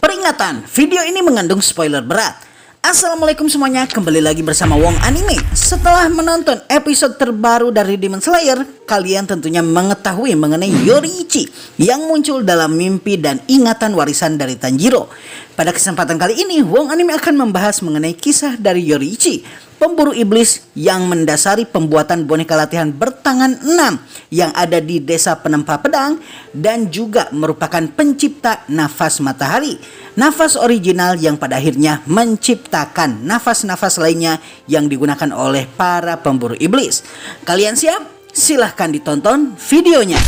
Peringatan, video ini mengandung spoiler berat. Assalamualaikum semuanya, kembali lagi bersama Wong Anime. Setelah menonton episode terbaru dari Demon Slayer, kalian tentunya mengetahui mengenai Yoriichi yang muncul dalam mimpi dan ingatan warisan dari Tanjiro. Pada kesempatan kali ini, Wong Anime akan membahas mengenai kisah dari Yoriichi, pemburu iblis yang mendasari pembuatan boneka latihan bertangan 6 yang ada di desa penempa pedang dan juga merupakan pencipta nafas matahari. Nafas original yang pada akhirnya menciptakan nafas-nafas lainnya yang digunakan oleh para pemburu iblis. Kalian siap? Silahkan ditonton videonya.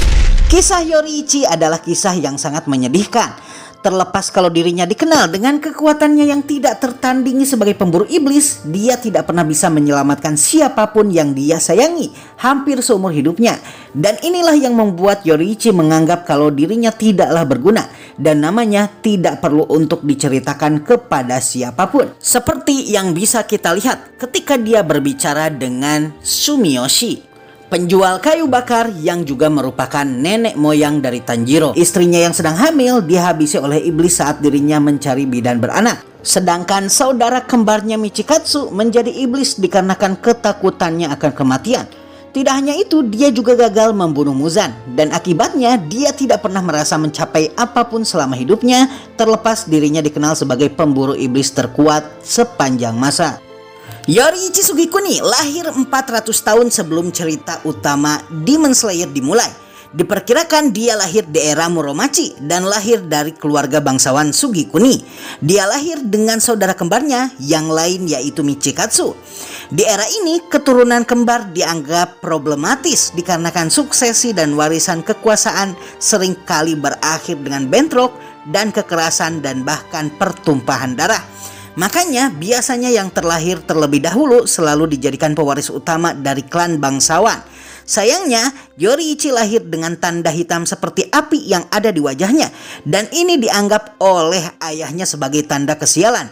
Kisah Yoriichi adalah kisah yang sangat menyedihkan. Terlepas kalau dirinya dikenal dengan kekuatannya yang tidak tertandingi sebagai pemburu iblis, dia tidak pernah bisa menyelamatkan siapapun yang dia sayangi hampir seumur hidupnya. Dan inilah yang membuat Yoriichi menganggap kalau dirinya tidaklah berguna dan namanya tidak perlu untuk diceritakan kepada siapapun. Seperti yang bisa kita lihat ketika dia berbicara dengan Sumiyoshi, penjual kayu bakar yang juga merupakan nenek moyang dari Tanjiro. Istrinya yang sedang hamil dihabisi oleh iblis saat dirinya mencari bidan beranak. Sedangkan saudara kembarnya Michikatsu menjadi iblis dikarenakan ketakutannya akan kematian. Tidak hanya itu, dia juga gagal membunuh Muzan. Dan akibatnya dia tidak pernah merasa mencapai apapun selama hidupnya, terlepas dirinya dikenal sebagai pemburu iblis terkuat sepanjang masa. Yoriichi Sugikuni lahir 400 tahun sebelum cerita utama Demon Slayer dimulai. Diperkirakan dia lahir di era Muromachi dan lahir dari keluarga bangsawan Sugikuni. Dia lahir dengan saudara kembarnya yang lain yaitu Michikatsu. Di era ini keturunan kembar dianggap problematis dikarenakan suksesi dan warisan kekuasaan seringkali berakhir dengan bentrok dan kekerasan dan bahkan pertumpahan darah. Makanya biasanya yang terlahir terlebih dahulu selalu dijadikan pewaris utama dari klan bangsawan. Sayangnya Yoriichi lahir dengan tanda hitam seperti api yang ada di wajahnya, dan ini dianggap oleh ayahnya sebagai tanda kesialan.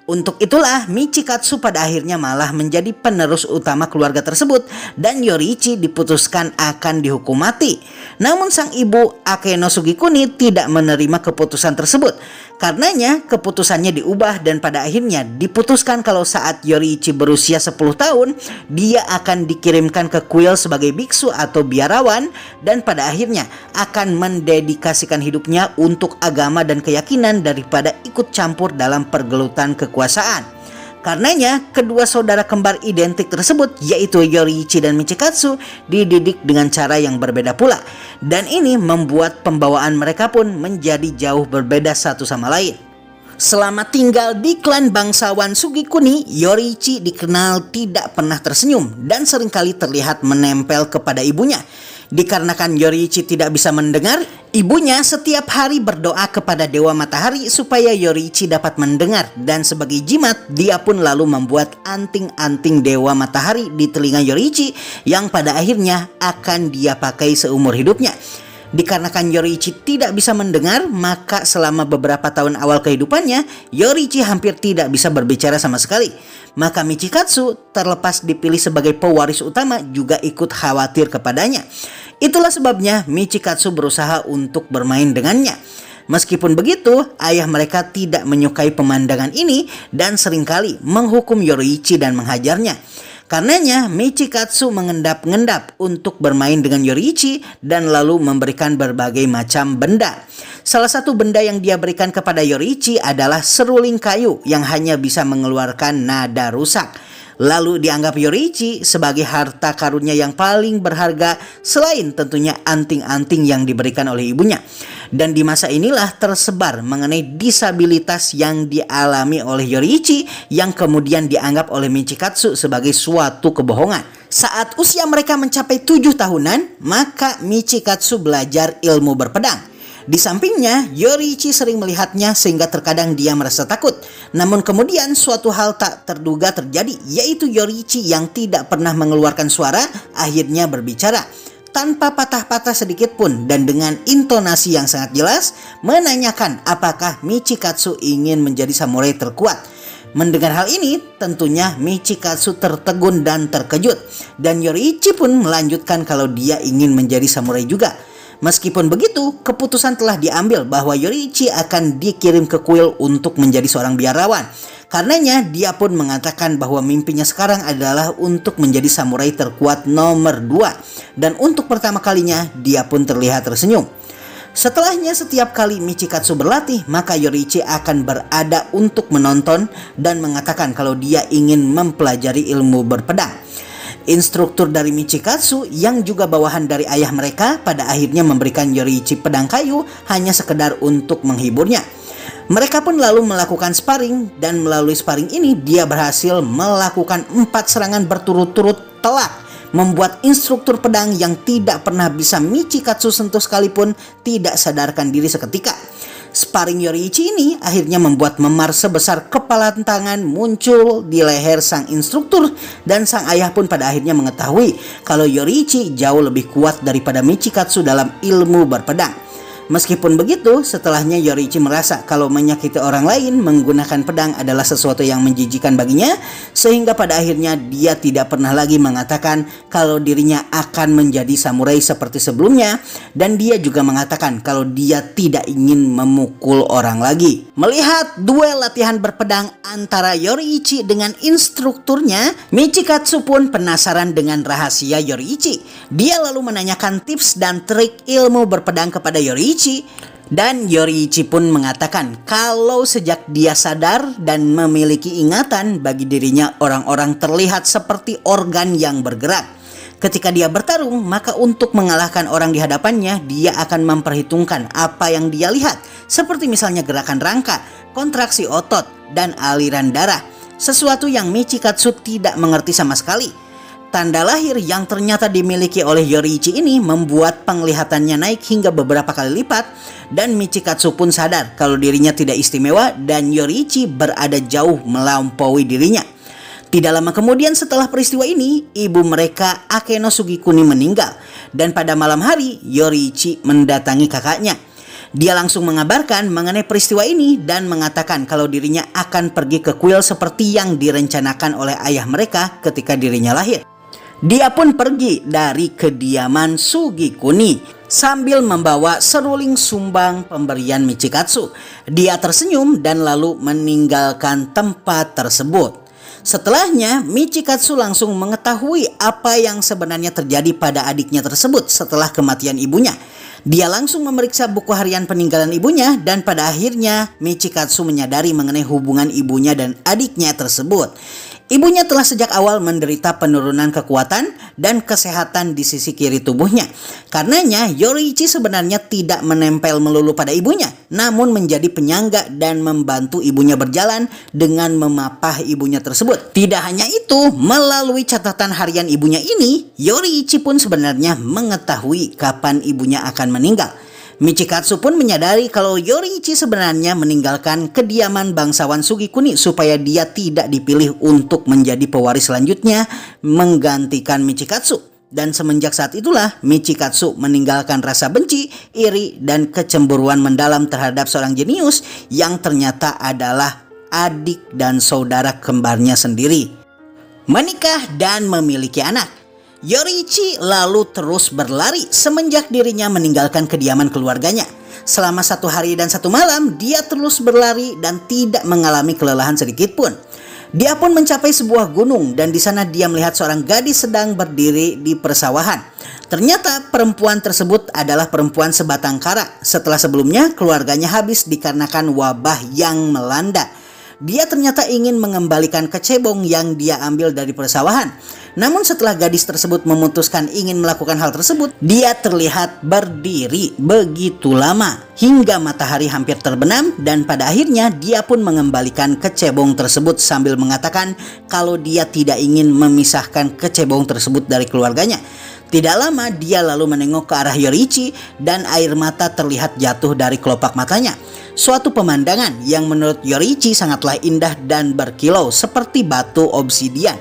Untuk itulah Michikatsu pada akhirnya malah menjadi penerus utama keluarga tersebut dan Yoriichi diputuskan akan dihukum mati. Namun sang ibu Akeno Sugikuni tidak menerima keputusan tersebut. Karenanya keputusannya diubah dan pada akhirnya diputuskan kalau saat Yoriichi berusia 10 tahun dia akan dikirimkan ke kuil sebagai biksu atau biarawan dan pada akhirnya akan mendedikasikan hidupnya untuk agama dan keyakinan daripada ikut campur dalam pergelutan kekuasaan. Karenanya kedua saudara kembar identik tersebut yaitu Yoriichi dan Michikatsu dididik dengan cara yang berbeda pula. Dan ini membuat pembawaan mereka pun menjadi jauh berbeda satu sama lain. Selama tinggal di klan bangsawan Sugikuni, Yoriichi dikenal tidak pernah tersenyum dan seringkali terlihat menempel kepada ibunya. Dikarenakan Yoriichi tidak bisa mendengar, ibunya setiap hari berdoa kepada Dewa Matahari supaya Yoriichi dapat mendengar. Dan sebagai jimat, dia pun lalu membuat anting-anting Dewa Matahari di telinga Yoriichi yang pada akhirnya akan dia pakai seumur hidupnya. Dikarenakan Yoriichi tidak bisa mendengar, maka selama beberapa tahun awal kehidupannya, Yoriichi hampir tidak bisa berbicara sama sekali. Maka Michikatsu terlepas dipilih sebagai pewaris utama juga ikut khawatir kepadanya. Itulah sebabnya Michikatsu berusaha untuk bermain dengannya. Meskipun begitu, ayah mereka tidak menyukai pemandangan ini dan seringkali menghukum Yoriichi dan menghajarnya. Karenanya Michikatsu mengendap-endap untuk bermain dengan Yoriichi dan lalu memberikan berbagai macam benda. Salah satu benda yang dia berikan kepada Yoriichi adalah seruling kayu yang hanya bisa mengeluarkan nada rusak. Lalu dianggap Yoriichi sebagai harta karunia yang paling berharga selain tentunya anting-anting yang diberikan oleh ibunya. Dan di masa inilah tersebar mengenai disabilitas yang dialami oleh Yoriichi yang kemudian dianggap oleh Michikatsu sebagai suatu kebohongan. Saat usia mereka mencapai 7 tahunan, maka Michikatsu belajar ilmu berpedang. Di sampingnya, Yoriichi sering melihatnya sehingga terkadang dia merasa takut. Namun kemudian suatu hal tak terduga terjadi, yaitu Yoriichi yang tidak pernah mengeluarkan suara akhirnya berbicara tanpa patah-patah sedikit pun dan dengan intonasi yang sangat jelas menanyakan apakah Michikatsu ingin menjadi samurai terkuat. Mendengar hal ini, tentunya Michikatsu tertegun dan terkejut. Dan Yoriichi pun melanjutkan kalau dia ingin menjadi samurai juga. Meskipun begitu, keputusan telah diambil bahwa Yoriichi akan dikirim ke kuil untuk menjadi seorang biarawan. Karenanya, dia pun mengatakan bahwa mimpinya sekarang adalah untuk menjadi samurai terkuat nomor 2. Dan untuk pertama kalinya, dia pun terlihat tersenyum. Setelahnya, setiap kali Michikatsu berlatih, maka Yoriichi akan berada untuk menonton dan mengatakan kalau dia ingin mempelajari ilmu berpedang. Instruktur dari Michikatsu yang juga bawahan dari ayah mereka pada akhirnya memberikan Yoriichi pedang kayu hanya sekedar untuk menghiburnya. Mereka pun lalu melakukan sparring dan melalui sparring ini dia berhasil melakukan 4 serangan berturut-turut telak, membuat instruktur pedang yang tidak pernah bisa Michikatsu sentuh sekalipun tidak sadarkan diri seketika. Sparring Yoriichi ini akhirnya membuat memar sebesar kepala tangan muncul di leher sang instruktur, dan sang ayah pun pada akhirnya mengetahui kalau Yoriichi jauh lebih kuat daripada Michikatsu dalam ilmu berpedang. Meskipun begitu, setelahnya Yoriichi merasa kalau menyakiti orang lain menggunakan pedang adalah sesuatu yang menjijikan baginya, sehingga pada akhirnya dia tidak pernah lagi mengatakan kalau dirinya akan menjadi samurai seperti sebelumnya, dan dia juga mengatakan kalau dia tidak ingin memukul orang lagi. Melihat duel latihan berpedang antara Yoriichi dengan instrukturnya, Michikatsu pun penasaran dengan rahasia Yoriichi. Dia lalu menanyakan tips dan trik ilmu berpedang kepada Yoriichi, dan Yoriichi pun mengatakan kalau sejak dia sadar dan memiliki ingatan, bagi dirinya orang-orang terlihat seperti organ yang bergerak. Ketika dia bertarung, maka untuk mengalahkan orang di hadapannya, dia akan memperhitungkan apa yang dia lihat, seperti misalnya gerakan rangka, kontraksi otot, dan aliran darah. Sesuatu yang Michikatsu tidak mengerti sama sekali. Tanda lahir yang ternyata dimiliki oleh Yoriichi ini membuat penglihatannya naik hingga beberapa kali lipat, dan Michikatsu pun sadar kalau dirinya tidak istimewa dan Yoriichi berada jauh melampaui dirinya. Tidak lama kemudian setelah peristiwa ini, ibu mereka Akeno Sugikuni meninggal, dan pada malam hari Yoriichi mendatangi kakaknya. Dia langsung mengabarkan mengenai peristiwa ini dan mengatakan kalau dirinya akan pergi ke kuil seperti yang direncanakan oleh ayah mereka ketika dirinya lahir. Dia pun pergi dari kediaman Sugikuni sambil membawa seruling sumbang pemberian Michikatsu. Dia tersenyum dan lalu meninggalkan tempat tersebut. Setelahnya, Michikatsu langsung mengetahui apa yang sebenarnya terjadi pada adiknya tersebut setelah kematian ibunya. Dia langsung memeriksa buku harian peninggalan ibunya, dan pada akhirnya Michikatsu menyadari mengenai hubungan ibunya dan adiknya tersebut. Ibunya telah sejak awal menderita penurunan kekuatan dan kesehatan di sisi kiri tubuhnya. Karenanya Yoriichi sebenarnya tidak menempel melulu pada ibunya, namun menjadi penyangga dan membantu ibunya berjalan dengan memapah ibunya tersebut. Tidak hanya itu, melalui catatan harian ibunya ini, Yoriichi pun sebenarnya mengetahui kapan ibunya akan meninggal. Michikatsu pun menyadari kalau Yoriichi sebenarnya meninggalkan kediaman bangsawan Sugikuni supaya dia tidak dipilih untuk menjadi pewaris selanjutnya menggantikan Michikatsu. Dan semenjak saat itulah Michikatsu meninggalkan rasa benci, iri, dan kecemburuan mendalam terhadap seorang jenius yang ternyata adalah adik dan saudara kembarnya sendiri. Menikah dan memiliki anak. Yoriichi lalu terus berlari semenjak dirinya meninggalkan kediaman keluarganya. Selama 1 hari dan 1 malam, dia terus berlari dan tidak mengalami kelelahan sedikit pun. Dia pun mencapai sebuah gunung, dan di sana dia melihat seorang gadis sedang berdiri di persawahan. Ternyata perempuan tersebut adalah perempuan sebatang kara setelah sebelumnya keluarganya habis dikarenakan wabah yang melanda. Dia ternyata ingin mengembalikan kecebong yang dia ambil dari persawahan. Namun setelah gadis tersebut memutuskan ingin melakukan hal tersebut, dia terlihat berdiri begitu lama hingga matahari hampir terbenam, dan pada akhirnya dia pun mengembalikan kecebong tersebut sambil mengatakan kalau dia tidak ingin memisahkan kecebong tersebut dari keluarganya. Tidak lama dia lalu menengok ke arah Yoriichi dan air mata terlihat jatuh dari kelopak matanya. Suatu pemandangan yang menurut Yoriichi sangatlah indah dan berkilau seperti batu obsidian.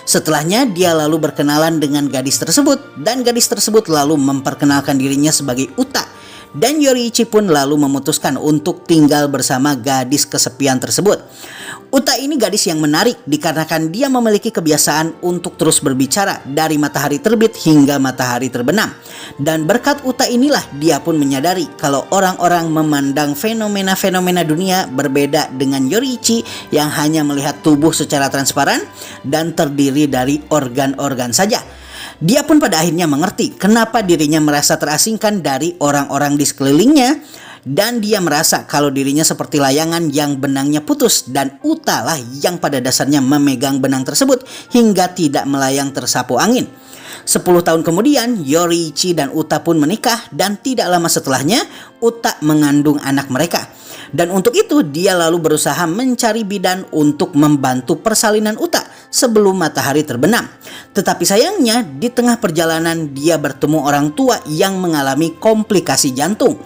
Setelahnya dia lalu berkenalan dengan gadis tersebut, dan gadis tersebut lalu memperkenalkan dirinya sebagai Uta. dan Yoriichi pun lalu memutuskan untuk tinggal bersama gadis kesepian tersebut. Uta ini gadis yang menarik dikarenakan dia memiliki kebiasaan untuk terus berbicara dari matahari terbit hingga matahari terbenam. Dan berkat Uta inilah dia pun menyadari kalau orang-orang memandang fenomena-fenomena dunia berbeda dengan Yoriichi yang hanya melihat tubuh secara transparan dan terdiri dari organ-organ saja. Dia pun pada akhirnya mengerti kenapa dirinya merasa terasingkan dari orang-orang di sekelilingnya. Dan dia merasa kalau dirinya seperti layangan yang benangnya putus dan Uta lah yang pada dasarnya memegang benang tersebut hingga tidak melayang tersapu angin. 10 tahun kemudian Yoriichi dan Uta pun menikah dan tidak lama setelahnya Uta mengandung anak mereka. Dan untuk itu dia lalu berusaha mencari bidan untuk membantu persalinan Uta sebelum matahari terbenam. Tetapi sayangnya di tengah perjalanan dia bertemu orang tua yang mengalami komplikasi jantung.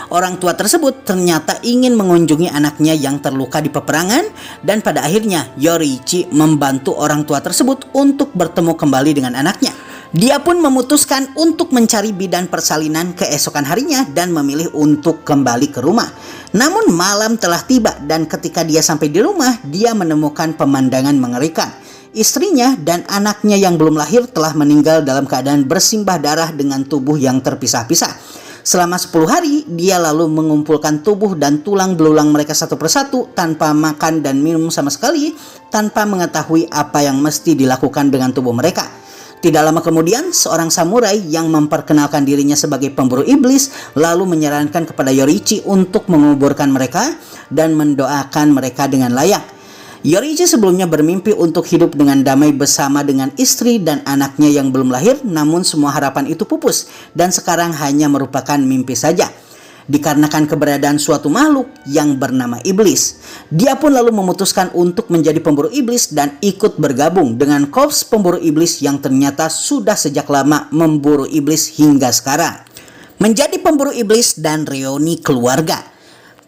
Orang tua tersebut ternyata ingin mengunjungi anaknya yang terluka di peperangan dan pada akhirnya Yoriichi membantu orang tua tersebut untuk bertemu kembali dengan anaknya. Dia pun memutuskan untuk mencari bidan persalinan keesokan harinya dan memilih untuk kembali ke rumah. Namun malam telah tiba dan ketika dia sampai di rumah, dia menemukan pemandangan mengerikan. Istrinya dan anaknya yang belum lahir telah meninggal dalam keadaan bersimbah darah dengan tubuh yang terpisah-pisah. Selama 10 hari, dia lalu mengumpulkan tubuh dan tulang belulang mereka satu persatu tanpa makan dan minum sama sekali, tanpa mengetahui apa yang mesti dilakukan dengan tubuh mereka. Tidak lama kemudian, seorang samurai yang memperkenalkan dirinya sebagai pemburu iblis lalu menyarankan kepada Yoriichi untuk menguburkan mereka dan mendoakan mereka dengan layak. Yoriichi sebelumnya bermimpi untuk hidup dengan damai bersama dengan istri dan anaknya yang belum lahir, namun semua harapan itu pupus dan sekarang hanya merupakan mimpi saja. Dikarenakan keberadaan suatu makhluk yang bernama iblis, dia pun lalu memutuskan untuk menjadi pemburu iblis dan ikut bergabung dengan korps pemburu iblis yang ternyata sudah sejak lama memburu iblis hingga sekarang. Menjadi pemburu iblis dan reuni keluarga.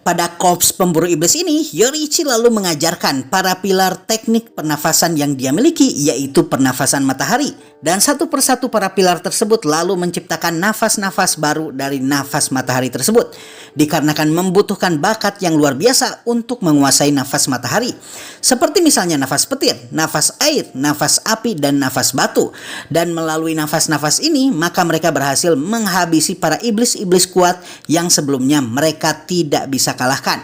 Pada korps pemburu iblis ini, Yoriichi lalu mengajarkan para pilar teknik pernafasan yang dia miliki, yaitu pernafasan matahari. Dan satu persatu para pilar tersebut lalu menciptakan nafas-nafas baru dari nafas matahari tersebut. Dikarenakan membutuhkan bakat yang luar biasa untuk menguasai nafas matahari. Seperti misalnya nafas petir, nafas air, nafas api, dan nafas batu. Dan melalui nafas-nafas ini, maka mereka berhasil menghabisi para iblis-iblis kuat yang sebelumnya mereka tidak bisa kalahkan.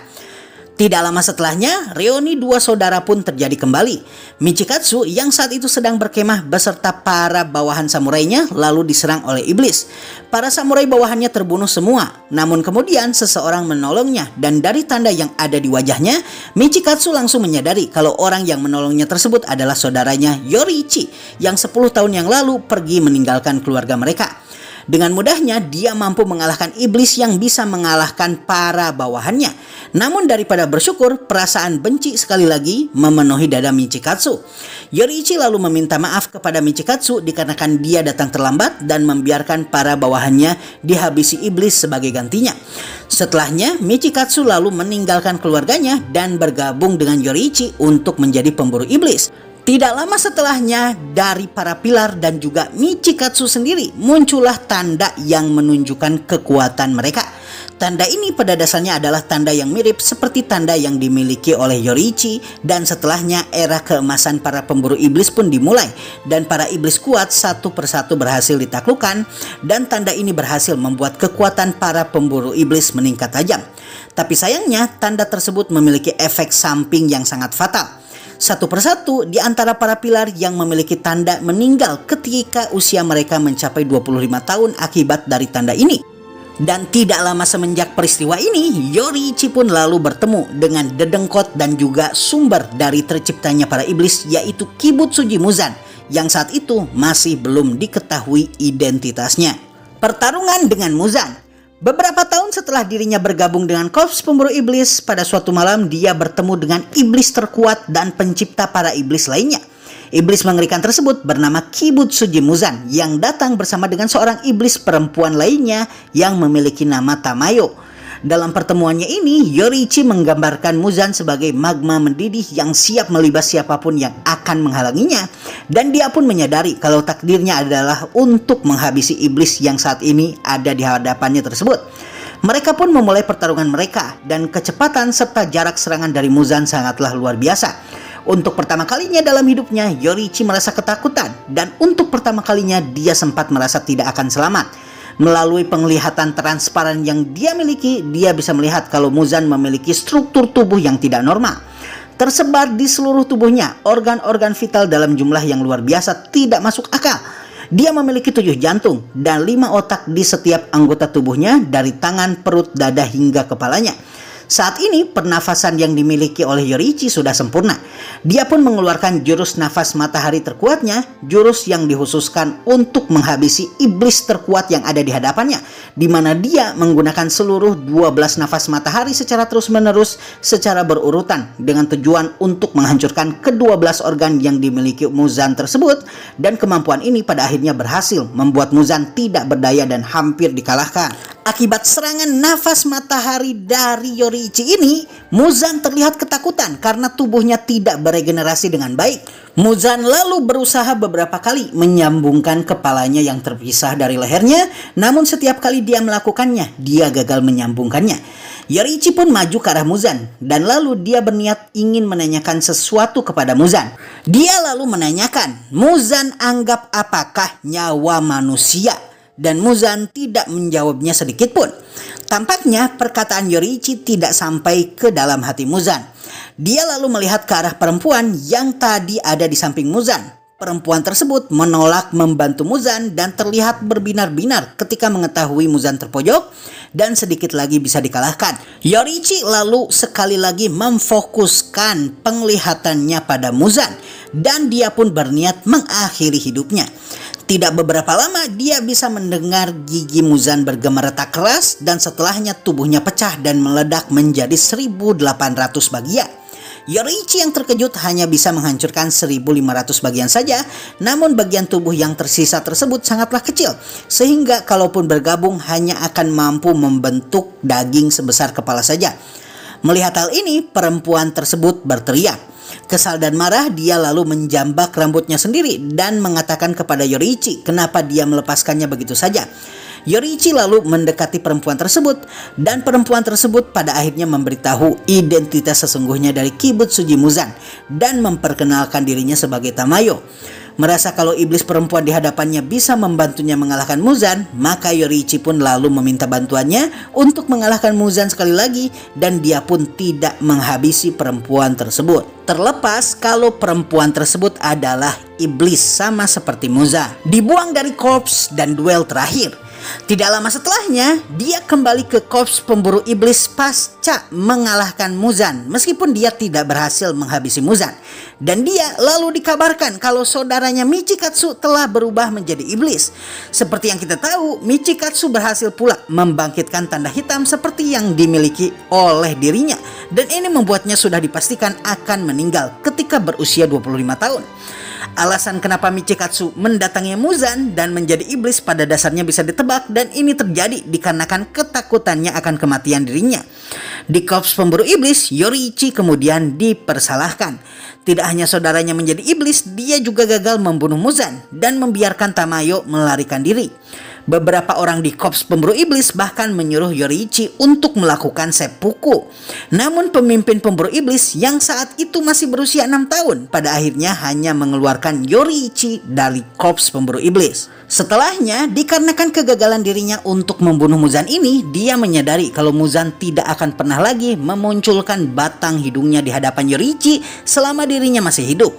Tidak lama setelahnya, reuni dua saudara pun terjadi kembali. Michikatsu yang saat itu sedang berkemah beserta para bawahan samurainya lalu diserang oleh iblis. Para samurai bawahannya terbunuh semua. Namun kemudian seseorang menolongnya dan dari tanda yang ada di wajahnya, Michikatsu langsung menyadari kalau orang yang menolongnya tersebut adalah saudaranya Yoriichi yang 10 tahun yang lalu pergi meninggalkan keluarga mereka. Dengan mudahnya dia mampu mengalahkan iblis yang bisa mengalahkan para bawahannya. Namun daripada bersyukur, perasaan benci sekali lagi memenuhi dada Michikatsu. Yoriichi lalu meminta maaf kepada Michikatsu dikarenakan dia datang terlambat dan membiarkan para bawahannya dihabisi iblis sebagai gantinya. Setelahnya, Michikatsu lalu meninggalkan keluarganya dan bergabung dengan Yoriichi untuk menjadi pemburu iblis. Tidak lama setelahnya, dari para pilar dan juga Michikatsu sendiri muncullah tanda yang menunjukkan kekuatan mereka. Tanda ini pada dasarnya adalah tanda yang mirip seperti tanda yang dimiliki oleh Yoriichi, dan setelahnya era keemasan para pemburu iblis pun dimulai dan para iblis kuat satu persatu berhasil ditaklukkan, dan tanda ini berhasil membuat kekuatan para pemburu iblis meningkat tajam. Tapi sayangnya tanda tersebut memiliki efek samping yang sangat fatal. Satu persatu di antara para pilar yang memiliki tanda meninggal ketika usia mereka mencapai 25 tahun akibat dari tanda ini. Dan tidak lama semenjak peristiwa ini, Yoriichi pun lalu bertemu dengan dedengkot dan juga sumber dari terciptanya para iblis, yaitu Kibutsuji Muzan, yang saat itu masih belum diketahui identitasnya. Pertarungan dengan Muzan. Beberapa tahun setelah dirinya bergabung dengan korps pemburu iblis, pada suatu malam dia bertemu dengan iblis terkuat dan pencipta para iblis lainnya. Iblis mengerikan tersebut bernama Kibutsuji Muzan yang datang bersama dengan seorang iblis perempuan lainnya yang memiliki nama Tamayo. Dalam pertemuannya ini, Yoriichi menggambarkan Muzan sebagai magma mendidih yang siap melibas siapapun yang akan menghalanginya. Dan dia pun menyadari kalau takdirnya adalah untuk menghabisi iblis yang saat ini ada di hadapannya tersebut. Mereka pun memulai pertarungan mereka dan kecepatan serta jarak serangan dari Muzan sangatlah luar biasa. Untuk pertama kalinya dalam hidupnya, Yoriichi merasa ketakutan dan untuk pertama kalinya dia sempat merasa tidak akan selamat. Melalui penglihatan transparan yang dia miliki, dia bisa melihat kalau Muzan memiliki struktur tubuh yang tidak normal. Tersebar di seluruh tubuhnya, organ-organ vital dalam jumlah yang luar biasa tidak masuk akal. Dia memiliki 7 jantung dan 5 otak di setiap anggota tubuhnya dari tangan, perut, dada hingga kepalanya. Saat ini pernafasan yang dimiliki oleh Yoriichi sudah sempurna. Dia pun mengeluarkan jurus nafas matahari terkuatnya, jurus yang dikhususkan untuk menghabisi iblis terkuat yang ada di hadapannya, di mana dia menggunakan seluruh 12 nafas matahari secara terus-menerus secara berurutan dengan tujuan untuk menghancurkan ke-12 organ yang dimiliki Muzan tersebut, dan kemampuan ini pada akhirnya berhasil membuat Muzan tidak berdaya dan hampir dikalahkan. Akibat serangan nafas matahari dari Yoriichi ini, Muzan terlihat ketakutan karena tubuhnya tidak beregenerasi dengan baik. Muzan lalu berusaha beberapa kali menyambungkan kepalanya yang terpisah dari lehernya, namun setiap kali dia melakukannya, dia gagal menyambungkannya. Yoriichi pun maju ke arah Muzan dan lalu dia berniat ingin menanyakan sesuatu kepada Muzan. Dia lalu menanyakan, Muzan anggap apakah nyawa manusia? Dan Muzan tidak menjawabnya sedikit pun. Tampaknya perkataan Yoriichi tidak sampai ke dalam hati Muzan. Dia lalu melihat ke arah perempuan yang tadi ada di samping Muzan. Perempuan tersebut menolak membantu Muzan dan terlihat berbinar-binar ketika mengetahui Muzan terpojok dan sedikit lagi bisa dikalahkan. Yoriichi lalu sekali lagi memfokuskan penglihatannya pada Muzan dan dia pun berniat mengakhiri hidupnya. Tidak beberapa lama dia bisa mendengar gigi Muzan bergema retak keras dan setelahnya tubuhnya pecah dan meledak menjadi 1.800 bagian. Yoriichi yang terkejut hanya bisa menghancurkan 1.500 bagian saja, namun bagian tubuh yang tersisa tersebut sangatlah kecil, sehingga kalaupun bergabung hanya akan mampu membentuk daging sebesar kepala saja. Melihat hal ini, perempuan tersebut berteriak. Kesal dan marah, dia lalu menjambak rambutnya sendiri dan mengatakan kepada Yoriichi kenapa dia melepaskannya begitu saja. Yoriichi lalu mendekati perempuan tersebut dan perempuan tersebut pada akhirnya memberitahu identitas sesungguhnya dari Kibutsuji Muzan dan memperkenalkan dirinya sebagai Tamayo. Merasa kalau iblis perempuan di hadapannya bisa membantunya mengalahkan Muzan, maka Yoriichi pun lalu meminta bantuannya untuk mengalahkan Muzan sekali lagi dan dia pun tidak menghabisi perempuan tersebut. Terlepas kalau perempuan tersebut adalah iblis sama seperti Muzan. Dibuang dari korps dan duel terakhir. Tidak lama setelahnya, dia kembali ke korps pemburu iblis pasca mengalahkan Muzan meskipun dia tidak berhasil menghabisi Muzan. Dan dia lalu dikabarkan kalau saudaranya Michikatsu telah berubah menjadi iblis. Seperti yang kita tahu, Michikatsu berhasil pula membangkitkan tanda hitam seperti yang dimiliki oleh dirinya. Dan ini membuatnya sudah dipastikan akan meninggal ketika berusia 25 tahun. Alasan kenapa Michikatsu mendatangi Muzan dan menjadi iblis pada dasarnya bisa ditebak, dan ini terjadi dikarenakan ketakutannya akan kematian dirinya. Di korps pemburu iblis, Yoriichi kemudian dipersalahkan. Tidak hanya saudaranya menjadi iblis, dia juga gagal membunuh Muzan dan membiarkan Tamayo melarikan diri. Beberapa orang di korps pemburu iblis bahkan menyuruh Yoriichi untuk melakukan seppuku. Namun pemimpin pemburu iblis yang saat itu masih berusia 6 tahun pada akhirnya hanya mengeluarkan Yoriichi dari korps pemburu iblis. Setelahnya, dikarenakan kegagalan dirinya untuk membunuh Muzan ini, dia menyadari kalau Muzan tidak akan pernah lagi memunculkan batang hidungnya di hadapan Yoriichi selama dirinya masih hidup.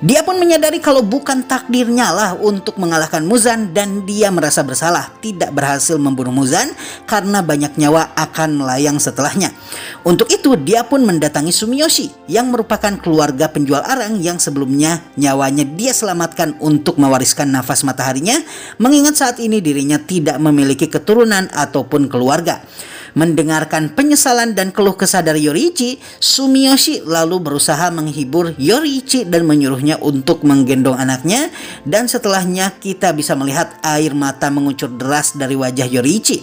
Dia pun menyadari kalau bukan takdirnya lah untuk mengalahkan Muzan dan dia merasa bersalah tidak berhasil membunuh Muzan karena banyak nyawa akan melayang setelahnya. Untuk itu dia pun mendatangi Sumiyoshi yang merupakan keluarga penjual arang yang sebelumnya nyawanya dia selamatkan untuk mewariskan nafas mataharinya, mengingat saat ini dirinya tidak memiliki keturunan ataupun keluarga. Mendengarkan penyesalan dan keluh kesah dari Yoriichi, Sumiyoshi lalu berusaha menghibur Yoriichi dan menyuruhnya untuk menggendong anaknya, dan setelahnya kita bisa melihat air mata mengucur deras dari wajah Yoriichi.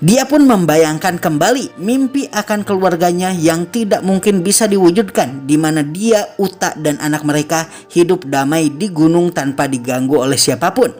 Dia pun membayangkan kembali mimpi akan keluarganya yang tidak mungkin bisa diwujudkan, di mana dia, Uta, dan anak mereka hidup damai di gunung tanpa diganggu oleh siapapun.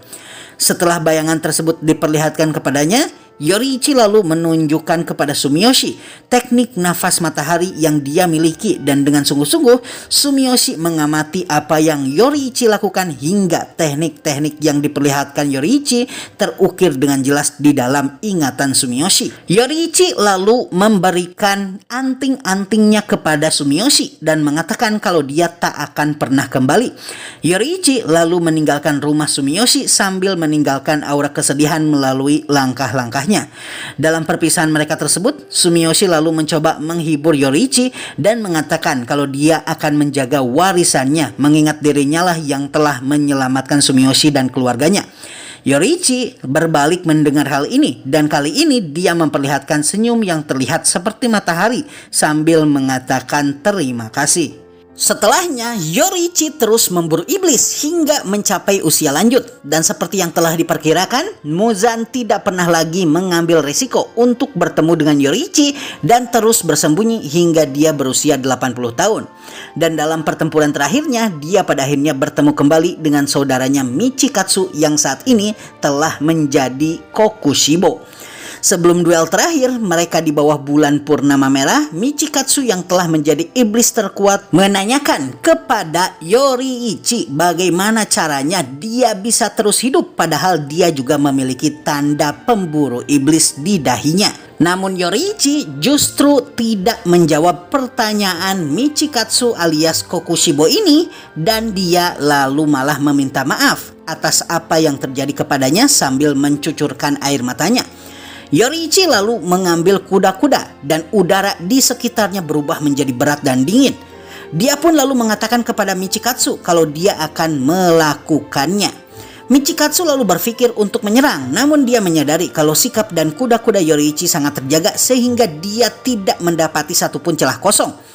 Setelah bayangan tersebut diperlihatkan kepadanya, Yoriichi lalu menunjukkan kepada Sumiyoshi teknik nafas matahari yang dia miliki, dan dengan sungguh-sungguh Sumiyoshi mengamati apa yang Yoriichi lakukan hingga teknik-teknik yang diperlihatkan Yoriichi terukir dengan jelas di dalam ingatan Sumiyoshi. Yoriichi lalu memberikan anting-antingnya kepada Sumiyoshi dan mengatakan kalau dia tak akan pernah kembali. Yoriichi lalu meninggalkan rumah Sumiyoshi sambil meninggalkan aura kesedihan melalui langkah-langkahnya. Dalam perpisahan mereka tersebut, Sumiyoshi lalu mencoba menghibur Yoriichi dan mengatakan kalau dia akan menjaga warisannya, mengingat dirinya lah yang telah menyelamatkan Sumiyoshi dan keluarganya. Yoriichi berbalik mendengar hal ini, dan kali ini dia memperlihatkan senyum yang terlihat seperti matahari sambil mengatakan terima kasih. Setelahnya, Yoriichi terus memburu iblis hingga mencapai usia lanjut, dan seperti yang telah diperkirakan, Muzan tidak pernah lagi mengambil risiko untuk bertemu dengan Yoriichi dan terus bersembunyi hingga dia berusia 80 tahun. Dan dalam pertempuran terakhirnya, dia pada akhirnya bertemu kembali dengan saudaranya Michikatsu yang saat ini telah menjadi Kokushibo. Sebelum duel terakhir mereka di bawah bulan purnama merah, Michikatsu yang telah menjadi iblis terkuat menanyakan kepada Yoriichi bagaimana caranya dia bisa terus hidup padahal dia juga memiliki tanda pemburu iblis di dahinya. Namun Yoriichi justru tidak menjawab pertanyaan Michikatsu alias Kokushibo ini, dan dia lalu malah meminta maaf atas apa yang terjadi kepadanya sambil mencucurkan air matanya. Yoriichi lalu mengambil kuda-kuda dan udara di sekitarnya berubah menjadi berat dan dingin. Dia pun lalu mengatakan kepada Michikatsu kalau dia akan melakukannya. Michikatsu lalu berpikir untuk menyerang, namun dia menyadari kalau sikap dan kuda-kuda Yoriichi sangat terjaga sehingga dia tidak mendapati satupun celah kosong.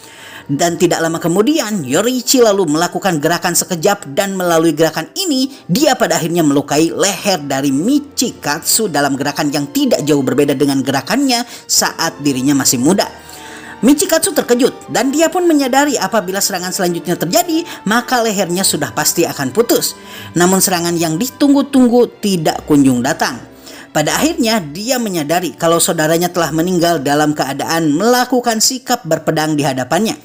Dan tidak lama kemudian, Yoriichi lalu melakukan gerakan sekejap, dan melalui gerakan ini, dia pada akhirnya melukai leher dari Michikatsu dalam gerakan yang tidak jauh berbeda dengan gerakannya saat dirinya masih muda. Michikatsu terkejut, dan dia pun menyadari apabila serangan selanjutnya terjadi, maka lehernya sudah pasti akan putus. Namun serangan yang ditunggu-tunggu tidak kunjung datang. Pada akhirnya dia menyadari kalau saudaranya telah meninggal dalam keadaan melakukan sikap berpedang di hadapannya.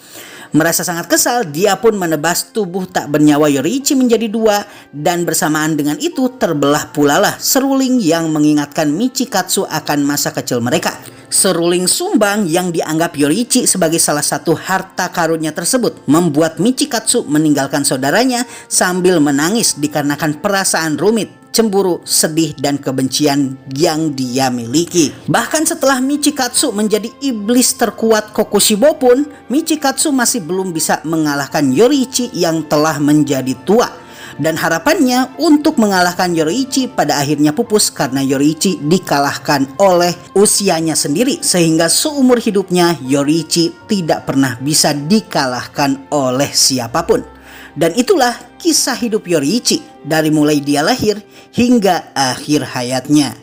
Merasa sangat kesal, dia pun menebas tubuh tak bernyawa Yoriichi menjadi dua, dan bersamaan dengan itu terbelah pula lah seruling yang mengingatkan Michikatsu akan masa kecil mereka. Seruling sumbang yang dianggap Yoriichi sebagai salah satu harta karunnya tersebut membuat Michikatsu meninggalkan saudaranya sambil menangis dikarenakan perasaan rumit, cemburu, sedih, dan kebencian yang dia miliki. Bahkan setelah Michikatsu menjadi iblis terkuat Kokushibo pun, Michikatsu masih belum bisa mengalahkan Yoriichi yang telah menjadi tua. Dan harapannya untuk mengalahkan Yoriichi pada akhirnya pupus karena Yoriichi dikalahkan oleh usianya sendiri, sehingga seumur hidupnya Yoriichi tidak pernah bisa dikalahkan oleh siapapun. Dan itulah kisah hidup Yoriichi dari mulai dia lahir hingga akhir hayatnya.